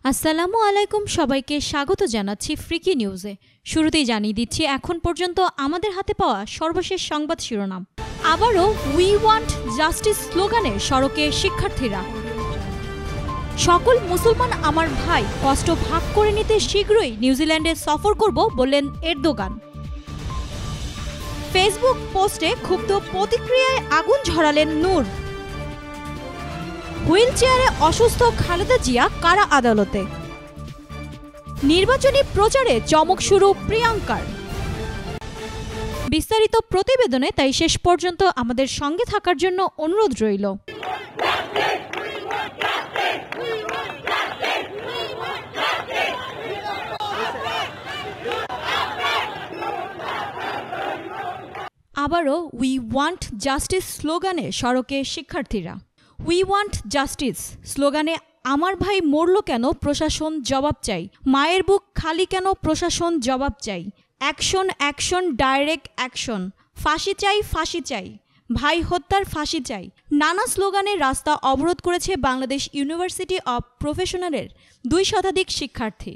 আসসালামু আলাইকুম সবাইকে স্বাগত জানাচ্ছি ফ্রিকি নিউজে। শুরুতেই জানিয়ে দিচ্ছি এখন পর্যন্ত আমাদের হাতে পাওয়া সর্বশেষ সংবাদ শিরোনাম। আবারও উই ওয়ান্ট জাস্টিস স্লোগানে সড়কে শিক্ষার্থীরা। সকল মুসলমান আমার ভাই, কষ্ট ভাগ করে নিতে শীঘ্রই নিউজিল্যান্ডে সফর করব বললেন এরদোগান। ফেসবুক পোস্টে ক্ষুব্ধ প্রতিক্রিয়ায় আগুন ঝরালেন নূর। হুইল চেয়ারে অসুস্থ খালেদা জিয়া কারা আদালতে। নির্বাচনী প্রচারে চমক শুরু প্রিয়াঙ্কার। বিস্তারিত প্রতিবেদনে তাই শেষ পর্যন্ত আমাদের সঙ্গে থাকার জন্য অনুরোধ রইল। আবারও উই ওয়ান্ট জাস্টিস স্লোগানে সড়কে শিক্ষার্থীরা। উই ওয়ান্ট জাস্টিস স্লোগানে আমার ভাই মরল কেন, প্রশাসন জবাব চাই। মায়ের বুক খালি কেন, প্রশাসন জবাব চাই। Action action direct action. ফাঁসি চাই ফাঁসি চাই, ভাই হত্যার ফাঁসি চাই। নানা স্লোগানে রাস্তা অবরোধ করেছে বাংলাদেশ ইউনিভার্সিটি অব প্রফেশনালের 2 শতাধিক শিক্ষার্থী।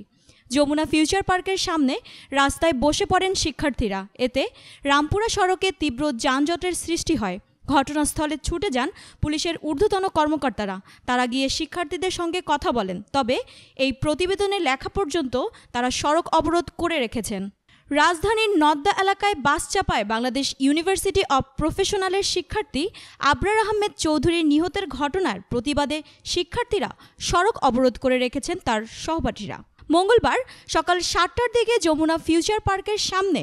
যমুনা ফিউচার পার্কের সামনে রাস্তায় বসে পড়েন শিক্ষার্থীরা। এতে রামপুরা সড়কে তীব্র যানজটের সৃষ্টি হয়। ঘটনাস্থলে ছুটে যান পুলিশের ঊর্ধ্বতন কর্মকর্তারা। তারা গিয়ে শিক্ষার্থীদের সঙ্গে কথা বলেন, তবে এই প্রতিবেদনে লেখা পর্যন্ত তারা সড়ক অবরোধ করে রেখেছেন। রাজধানীর নদ্দা এলাকায় বাস চাপায় বাংলাদেশ ইউনিভার্সিটি অব প্রফেশনালের শিক্ষার্থী আবরার আহমেদ চৌধুরীর নিহতের ঘটনার প্রতিবাদে শিক্ষার্থীরা সড়ক অবরোধ করে রেখেছেন তার সহপাঠীরা। মঙ্গলবার সকাল 7টার দিকে যমুনা ফিউচার পার্কের সামনে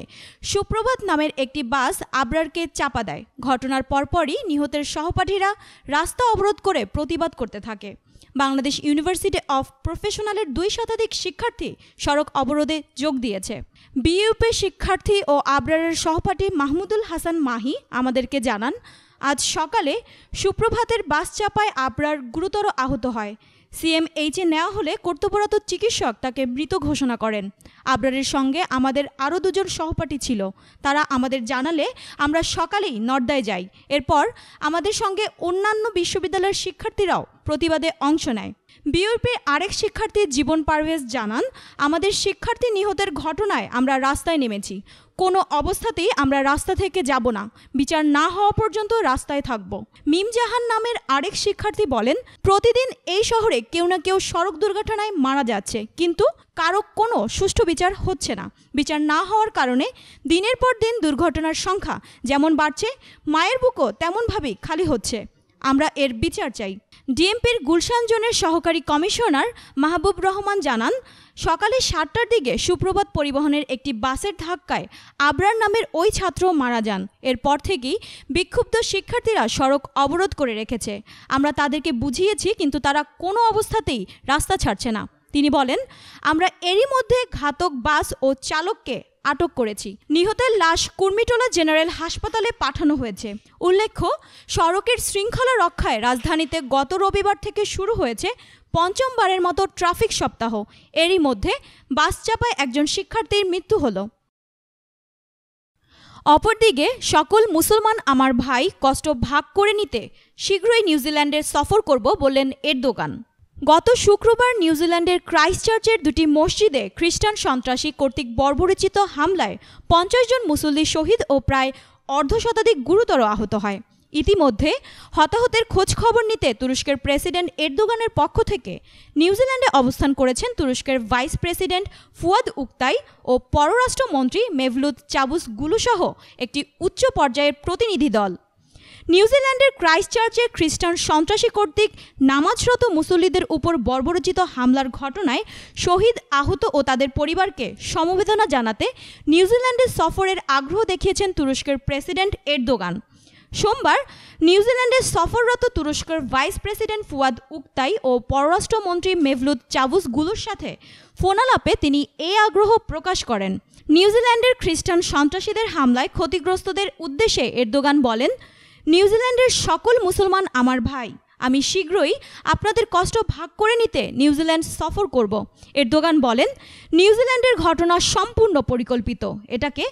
সুপ্রভাত নামের একটি বাস আবরারকে চাপা দেয়। ঘটনার পরপরই নিহতের সহপাঠীরা রাস্তা অবরোধ করে প্রতিবাদ করতে থাকে। বাংলাদেশ ইউনিভার্সিটি অফ প্রফেশনালের 2 শতাধিক শিক্ষার্থী সড়ক অবরোধে যোগ দিয়েছে। বিইউপি শিক্ষার্থী ও আবরারের সহপাঠী মাহমুদুল হাসান মাহি আমাদেরকে জানান, আজ সকালে সুপ্রভাতের বাস চাপায় আবরার গুরুতর আহত হয়। সিএমএইচে নেওয়া হলে কর্তব্যরত চিকিৎসক তাকে মৃত ঘোষণা করেন। আবরারের সঙ্গে আমাদের আরও 2 জন সহপাঠী ছিল। তারা আমাদের জানালে আমরা সকালেই নর্দায় যাই। এরপর আমাদের সঙ্গে অন্যান্য বিশ্ববিদ্যালয়ের শিক্ষার্থীরাও প্রতিবাদে অংশ নেয়। বিইউপির আরেক শিক্ষার্থী জীবন পারভেজ জানান, আমাদের শিক্ষার্থী নিহতের ঘটনায় আমরা রাস্তায় নেমেছি। কোনো অবস্থাতেই আমরা রাস্তা থেকে যাব না, বিচার না হওয়া পর্যন্ত রাস্তায় থাকব। মিম জাহান নামের আরেক শিক্ষার্থী বলেন, প্রতিদিন এই শহরে কেউ না কেউ সড়ক দুর্ঘটনায় মারা যাচ্ছে, কিন্তু কারো কোনো সুষ্ঠু বিচার হচ্ছে না। বিচার না হওয়ার কারণে দিনের পর দিন দুর্ঘটনার সংখ্যা যেমন বাড়ছে, মায়ের বুকও তেমনভাবেই খালি হচ্ছে। আমরা এর বিচার চাই। ডিএমপির গুলশান জোনের সহকারী কমিশনার মাহবুব রহমান জানান, সকালে 7টার দিকে সুপ্রভাত পরিবহনের একটি বাসের ধাক্কায় আবরার নামের ওই ছাত্র মারা যান। এরপর থেকেই বিক্ষুব্ধ শিক্ষার্থীরা সড়ক অবরোধ করে রেখেছে। আমরা তাদেরকে বুঝিয়েছি, কিন্তু তারা কোনো অবস্থাতেই রাস্তা ছাড়ছে না। তিনি বলেন, আমরা এরই মধ্যে ঘাতক বাস ও চালককে আটক করেছি। নিহতের লাশ কুর্মিটোলা জেনারেল হাসপাতালে পাঠানো হয়েছে। উল্লেখ্য, সড়কের শৃঙ্খলা রক্ষায় রাজধানীতে গত রবিবার থেকে শুরু হয়েছে 5মবারের মতো ট্রাফিক সপ্তাহ। এরই মধ্যে বাস চাপায় একজন শিক্ষার্থীর মৃত্যু হলো। অপরদিকে সকল মুসলমান আমার ভাই, কষ্ট ভাগ করে নিতে শীঘ্রই নিউজিল্যান্ডে সফর করব বললেন এরদোগান। গত শুক্রবার নিউজিল্যান্ডের ক্রাইস্টচার্চের 2টি মসজিদে খ্রিস্টান সন্ত্রাসী কর্তৃক বর্বরচিত হামলায় 50 জন মুসল্লি শহীদ ও প্রায় অর্ধশতাধিক গুরুতর আহত হয়। ইতিমধ্যে হতাহতের খোঁজ খবর নিতে তুরস্কের প্রেসিডেন্ট এরদোগানের পক্ষ থেকে নিউজিল্যান্ডে অবস্থান করেছেন তুরস্কের ভাইস প্রেসিডেন্ট ফুয়াদ উকতাই ও পররাষ্ট্রমন্ত্রী মেভলুত চাভুসগুলু সহ একটি উচ্চ পর্যায়ের প্রতিনিধি দল। নিউজিল্যান্ডের ক্রাইস্টচার্চে খ্রিস্টান সন্ত্রাসী কর্তৃক নামাজরত মুসল্লিদের উপর বর্বরচিত হামলার ঘটনায় শহীদ, আহত ও তাদের পরিবারকে সমবেদনা জানাতে নিউজিল্যান্ডে সফরের আগ্রহ দেখিয়েছেন তুরস্কের প্রেসিডেন্ট এরদোগান। সোমবার নিউজিল্যান্ডে সফররত তুরস্কের ভাইস প্রেসিডেন্ট ফুয়াদ উকতাই ও পররাষ্ট্রমন্ত্রী মেভলুত চাভুসগুলুর সাথে ফোনালাপে তিনি এই আগ্রহ প্রকাশ করেন। নিউজিল্যান্ডের খ্রিস্টান সন্ত্রাসীদের হামলায় ক্ষতিগ্রস্তদের উদ্দেশ্যে এরদোগান বলেন, নিউজিল্যান্ডের সকল মুসলমান আমার ভাই, আমি শীঘ্রই আপনাদের কষ্ট ভাগ করে নিতে নিউজিল্যান্ড সফর করব। এরদোগান বলেন, নিউজিল্যান্ডের ঘটনা সম্পূর্ণ পরিকল্পিত। এটাকে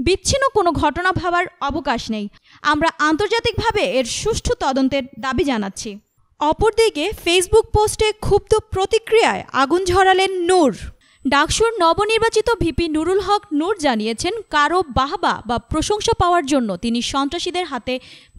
বিচ্ছিন্ন কোনো ঘটনা ভাবার অবকাশ নেই। আমরা আন্তর্জাতিকভাবে এর সুষ্ঠু তদন্তের দাবি জানাচ্ছি। অপরদিকে ফেসবুক পোস্টে ক্ষুব্ধ প্রতিক্রিয়ায় আগুন ঝরালেন নূর। ডাকসুর নবনির্বাচিত ভিপি নুরুল হক নূর জানিয়েছেন, কারো বাহবা বা প্রশংসা পাওয়ার জন্য তিনি সন্ত্রাসীদের হাতে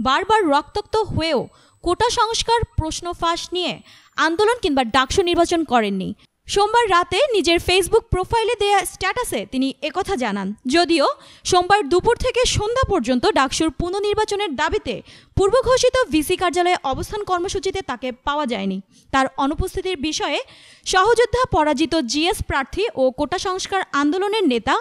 বারবার রক্তাক্ত হয়েও কোটা সংস্কার প্রশ্ন ফাঁস নিয়ে আন্দোলন কিংবা ডাকসু নির্বাচন করেননি। সোমবার রাতে নিজের ফেসবুক প্রোফাইলে দেয়া স্ট্যাটাসে তিনি একথা জানান। যদিও সোমবার দুপুর থেকে সন্ধ্যা পর্যন্ত ডাকসুর পুনর্নির্বাচনের দাবিতে পূর্বঘোষিত ভিসি কার্যালয়ে অবস্থান কর্মসূচিতে তাকে পাওয়া যায়নি। তার অনুপস্থিতির বিষয়ে সহযোদ্ধা পরাজিত জিএস প্রার্থী ও কোটা সংস্কার আন্দোলনের নেতা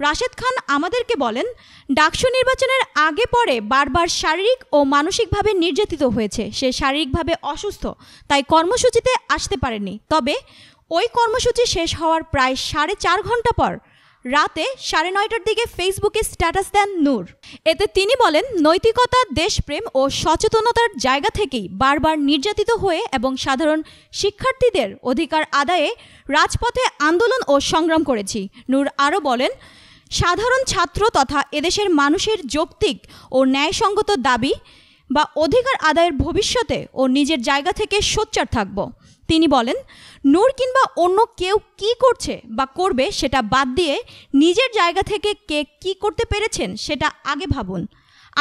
রাশেদ খান আমাদেরকে বলেন, ডাকসু নির্বাচনের আগে পরে বারবার শারীরিক ও মানসিকভাবে নির্যাতিত হয়েছে। সে শারীরিকভাবে অসুস্থ, তাই কর্মসূচিতে আসতে পারেননি। তবে ওই কর্মসূচি শেষ হওয়ার প্রায় 4.5 ঘন্টা পর রাতে 9:30টার দিকে ফেসবুকে স্ট্যাটাস দেন নূর। এতে তিনি বলেন, নৈতিকতা, দেশপ্রেম ও সচেতনতার জায়গা থেকেই বারবার নির্যাতিত হয়ে এবং সাধারণ শিক্ষার্থীদের অধিকার আদায়ে রাজপথে আন্দোলন ও সংগ্রাম করেছি। নূর আরও বলেন, সাধারণ ছাত্র তথা এদেশের মানুষের যৌক্তিক ও ন্যায়সঙ্গত দাবি বা অধিকার আদায়ের ভবিষ্যতে ও নিজের জায়গা থেকে সোচ্চার থাকব। তিনি বলেন, নূর কিংবা অন্য কেউ কি করছে বা করবে সেটা বাদ দিয়ে নিজের জায়গা থেকে কে কি করতে পেরেছেন সেটা আগে ভাবুন।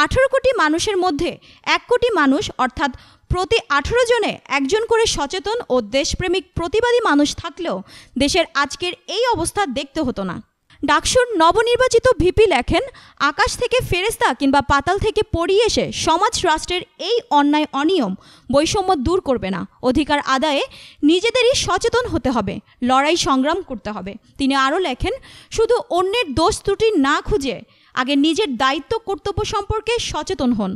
18 কোটি মানুষের মধ্যে 1 কোটি মানুষ অর্থাৎ প্রতি 18 জনে একজন করে সচেতন ও দেশপ্রেমিক প্রতিবাদী মানুষ থাকলেও দেশের আজকের এই অবস্থা দেখতে হতো না। ডাকসুর নবনির্বাচিত ভিপি লেখেন, আকাশ থেকে ফেরেস্তা কিংবা পাতাল থেকে পড়িয়ে এসে সমাজ রাষ্ট্রের এই অন্যায় অনিয়ম বৈষম্য দূর করবে না। অধিকার আদায়ে নিজেদেরই সচেতন হতে হবে, লড়াই সংগ্রাম করতে হবে। তিনি আরও লেখেন, শুধু অন্যের দোষ ত্রুটি না খুঁজে আগে নিজের দায়িত্ব কর্তব্য সম্পর্কে সচেতন হন,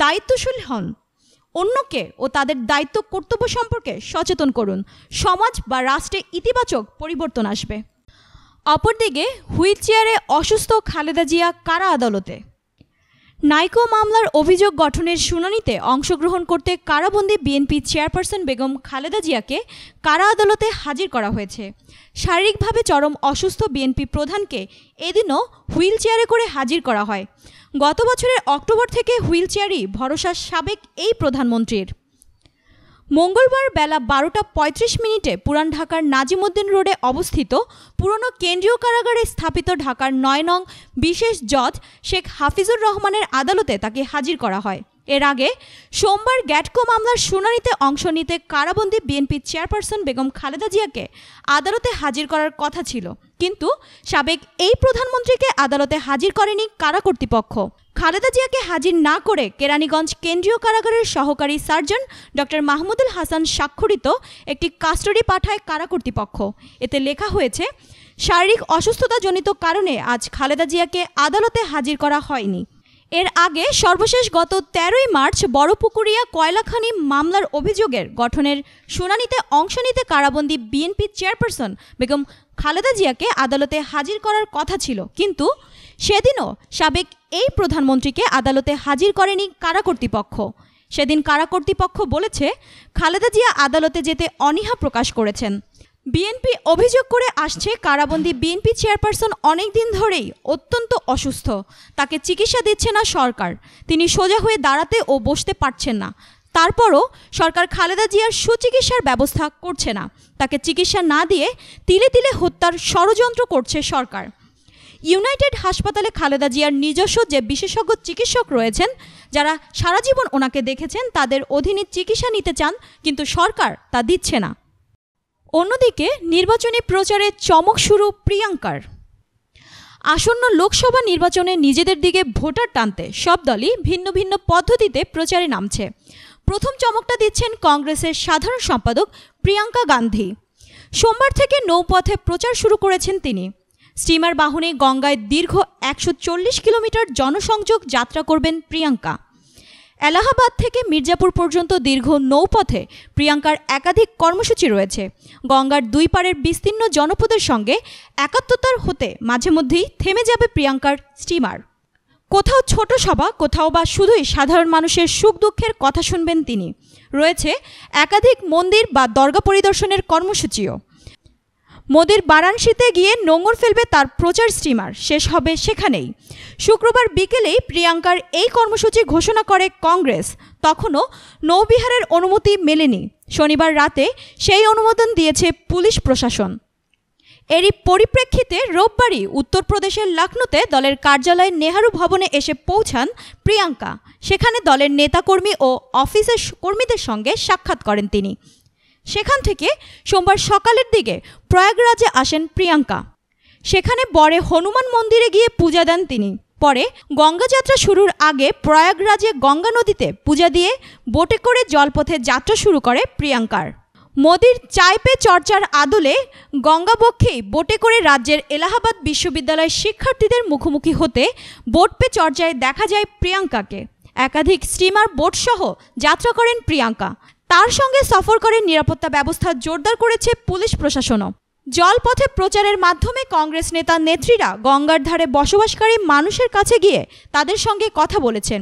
দায়িত্বশীল হন। অন্যকে ও তাদের দায়িত্ব কর্তব্য সম্পর্কে সচেতন করুন। সমাজ বা রাষ্ট্রে ইতিবাচক পরিবর্তন আসবে। অপরদিকে হুইল চেয়ারে অসুস্থ খালেদা জিয়া কারা আদালতে। নাইকো মামলার অভিযোগ গঠনের শুনানিতে অংশগ্রহণ করতে কারাবন্দী বিএনপি চেয়ারপারসন বেগম খালেদা জিয়াকে কারা আদালতে হাজির করা হয়েছে। শারীরিকভাবে চরম অসুস্থ বিএনপি প্রধানকে এদিনও হুইল চেয়ারে করে হাজির করা হয়। গত বছরের অক্টোবর থেকে হুইল চেয়ারই ভরসা সাবেক এই প্রধানমন্ত্রীর। মঙ্গলবার বেলা 12:35 পুরান ঢাকার নাজিমউদ্দিন রোডে অবস্থিত পুরনো কেন্দ্রীয় কারাগারে স্থাপিত ঢাকার 9 নং বিশেষ জজ শেখ হাফিজুর রহমানের আদালতে তাকে হাজির করা হয়। এর আগে সোমবার গ্যাটকো মামলার শুনানিতে অংশ নিতে কারাবন্দী বিএনপি চেয়ারপারসন বেগম খালেদা জিয়াকে আদালতে হাজির করার কথা ছিল, কিন্তু সাবেক এই প্রধানমন্ত্রীকে আদালতে হাজির করেনি কারা কর্তৃপক্ষ। খালেদা জিয়াকে হাজির না করে কেরানীগঞ্জ কেন্দ্রীয় কারাগারের সহকারী সার্জন ডক্টর মাহমুদুল হাসান স্বাক্ষরিত একটি কাস্টডি পাঠায় কারা কর্তৃপক্ষ। এতে লেখা হয়েছে, শারীরিক অসুস্থতাজনিত কারণে আজ খালেদা জিয়াকে আদালতে হাজির করা হয়নি। এর আগে সর্বশেষ গত 13ই মার্চ বড়পুকুরিয়া কয়লাখনি মামলার অভিযোগের গঠনের শুনানিতে অংশ নিতে কারাবন্দী বিএনপি চেয়ারপারসন বেগম খালেদা জিয়াকে আদালতে হাজির করার কথা ছিল, কিন্তু সেদিনও সাবেক এই প্রধানমন্ত্রীকে আদালতে হাজির করেনি কারা কর্তৃপক্ষ। সেদিন কারা কর্তৃপক্ষ বলেছে, খালেদা জিয়া আদালতে যেতে অনীহা প্রকাশ করেছেন। বিএনপি অভিযোগ করে আসছে, কারাবন্দী বিএনপি চেয়ারপারসন অনেক দিন ধরেই অত্যন্ত অসুস্থ, তাকে চিকিৎসা দিচ্ছে না সরকার, তিনি সোজা হয়ে দাঁড়াতে ও বসতে পারছেন না। তারপরও সরকার খালেদা জিয়ার সুচিকিৎসার ব্যবস্থা করছে না, তাকে চিকিৎসা না দিয়ে তিলে তিলে হত্যার ষড়যন্ত্র করছে সরকার। ইউনাইটেড হাসপাতালে খালেদা জিয়ার নিজস্ব যে বিশেষজ্ঞ চিকিৎসক রয়েছেন, যারা সারা জীবন ওনাকে দেখেছেন, তাদের অধীনে চিকিৎসা নিতে চান, কিন্তু সরকার তা দিচ্ছে না। অন্যদিকে নির্বাচনী প্রচারে চমক শুরু প্রিয়াঙ্কার। আসন্ন লোকসভা নির্বাচনে নিজেদের দিকে ভোটার টানতে সব দলই ভিন্ন ভিন্ন পদ্ধতিতে প্রচারে নামছে। প্রথম চমকটা দিচ্ছেন কংগ্রেসের সাধারণ সম্পাদক প্রিয়াঙ্কা গান্ধী। সোমবার থেকে নৌপথে প্রচার শুরু করেছেন তিনি। স্টিমার বাহনে গঙ্গায় দীর্ঘ 140 কিলোমিটার জনসংযোগ যাত্রা করবেন প্রিয়াঙ্কা। এলাহাবাদ থেকে মির্জাপুর পর্যন্ত দীর্ঘ নৌপথে প্রিয়াঙ্কার একাধিক কর্মসূচি রয়েছে। গঙ্গার দুই পাড়ের বিস্তীর্ণ জনপদের সঙ্গে একাত্মতার হতে মাঝে মধ্যেই থেমে যাবে প্রিয়াঙ্কার স্টিমার। কোথাও ছোট সভা, কোথাও বা শুধুই সাধারণ মানুষের সুখ দুঃখের কথা শুনবেন তিনি। রয়েছে একাধিক মন্দির বা দরগা পরিদর্শনের কর্মসূচিও। মোদির বারাণসীতে গিয়ে নোঙর ফেলবে তার প্রচার স্টিমার, শেষ হবে সেখানেই। শুক্রবার বিকেলেই প্রিয়াঙ্কার এই কর্মসূচি ঘোষণা করে কংগ্রেস। তখনও নৌবিহারের অনুমতি মেলেনি। শনিবার রাতে সেই অনুমোদন দিয়েছে পুলিশ প্রশাসন। এরই পরিপ্রেক্ষিতে রোববারই উত্তরপ্রদেশের লখনউতে দলের কার্যালয় নেহারু ভবনে এসে পৌঁছান প্রিয়াঙ্কা। সেখানে দলের নেতাকর্মী ও অফিসের কর্মীদের সঙ্গে সাক্ষাৎ করেন তিনি। সেখান থেকে সোমবার সকালের দিকে প্রয়াগরাজে আসেন প্রিয়াঙ্কা। সেখানে বরে হনুমান মন্দিরে গিয়ে পূজা দেন তিনি। পরে গঙ্গাযাত্রা শুরুর আগে প্রয়াগরাজে গঙ্গা নদীতে পূজা দিয়ে বোটে করে জলপথে যাত্রা শুরু করে প্রিয়াঙ্কার। মোদির চায় পে চর্চার আদলে গঙ্গাবক্ষেই বোটে করে রাজ্যের এলাহাবাদ বিশ্ববিদ্যালয়ের শিক্ষার্থীদের মুখোমুখি হতে বোট পে চর্চায় দেখা যায় প্রিয়াঙ্কাকে। একাধিক স্টিমার বোটসহ যাত্রা করেন প্রিয়াঙ্কা। তার সঙ্গে সফর করে নিরাপত্তা ব্যবস্থা জোরদার করেছে পুলিশ প্রশাসনও। জলপথে প্রচারের মাধ্যমে কংগ্রেস নেতা নেত্রীরা গঙ্গার ধারে বসবাসকারী মানুষের কাছে গিয়ে তাদের সঙ্গে কথা বলেছেন।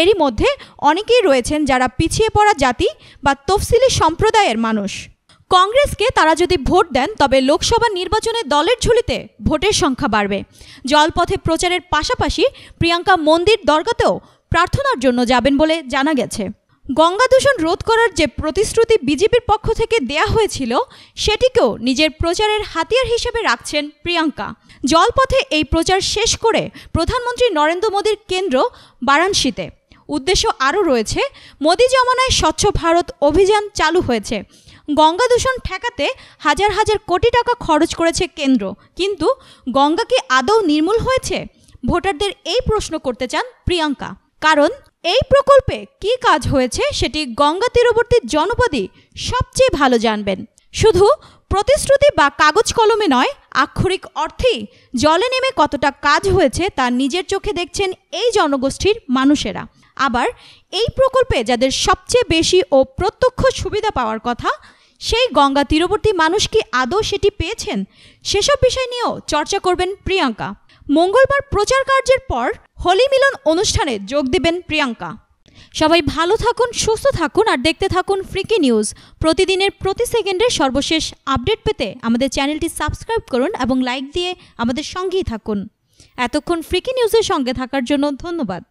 এরই মধ্যে অনেকেই রয়েছেন যারা পিছিয়ে পড়া জাতি বা তফসিলি সম্প্রদায়ের মানুষ। কংগ্রেসকে তারা যদি ভোট দেন তবে লোকসভা নির্বাচনে দলের ঝুলিতে ভোটের সংখ্যা বাড়বে। জলপথে প্রচারের পাশাপাশি প্রিয়াঙ্কা মন্দির দরগাতেও প্রার্থনার জন্য যাবেন বলে জানা গেছে। গঙ্গা দূষণ রোধ করার যে প্রতিশ্রুতি বিজেপির পক্ষ থেকে দেয়া হয়েছিল সেটিকেও নিজের প্রচারের হাতিয়ার হিসেবে রাখছেন প্রিয়াঙ্কা। জলপথে এই প্রচার শেষ করে প্রধানমন্ত্রী নরেন্দ্র মোদীর কেন্দ্র বারাণসীতে। উদ্দেশ্য আরও রয়েছে। মোদি জমানায় স্বচ্ছ ভারত অভিযান চালু হয়েছে। গঙ্গা দূষণ ঠেকাতে হাজার হাজার কোটি টাকা খরচ করেছে কেন্দ্র, কিন্তু গঙ্গা কি আদৌ নির্মূল হয়েছে? ভোটারদের এই প্রশ্ন করতে চান প্রিয়াঙ্কা। কারণ এই প্রকল্পে কি কাজ হয়েছে সেটি গঙ্গা তীরবর্তী জনপদই সবচেয়ে ভালো জানবেন। শুধু প্রতিশ্রুতি বা কাগজ কলমে নয়, আক্ষরিক অর্থেই জলে নেমে কতটা কাজ হয়েছে তা নিজের চোখে দেখছেন এই জনগোষ্ঠীর মানুষেরা। আবার এই প্রকল্পে যাদের সবচেয়ে বেশি ও প্রত্যক্ষ সুবিধা পাওয়ার কথা, সেই গঙ্গা তীরবর্তী মানুষ কি আদৌ সেটি পেয়েছেন? সেসব বিষয় নিয়েও চর্চা করবেন প্রিয়াঙ্কা। মঙ্গলবার প্রচার কার্যের পর হোলি মিলন অনুষ্ঠানে যোগ দেবেন প্রিয়াঙ্কা। সবাই ভালো থাকুন, সুস্থ থাকুন আর দেখতে থাকুন ফ্রিকি নিউজ। প্রতিদিনের প্রতি সেকেন্ডের সর্বশেষ আপডেট পেতে আমাদের চ্যানেলটি সাবস্ক্রাইব করুন এবং লাইক দিয়ে আমাদের সঙ্গেই থাকুন। এতক্ষণ ফ্রিকি নিউজের সঙ্গে থাকার জন্য ধন্যবাদ।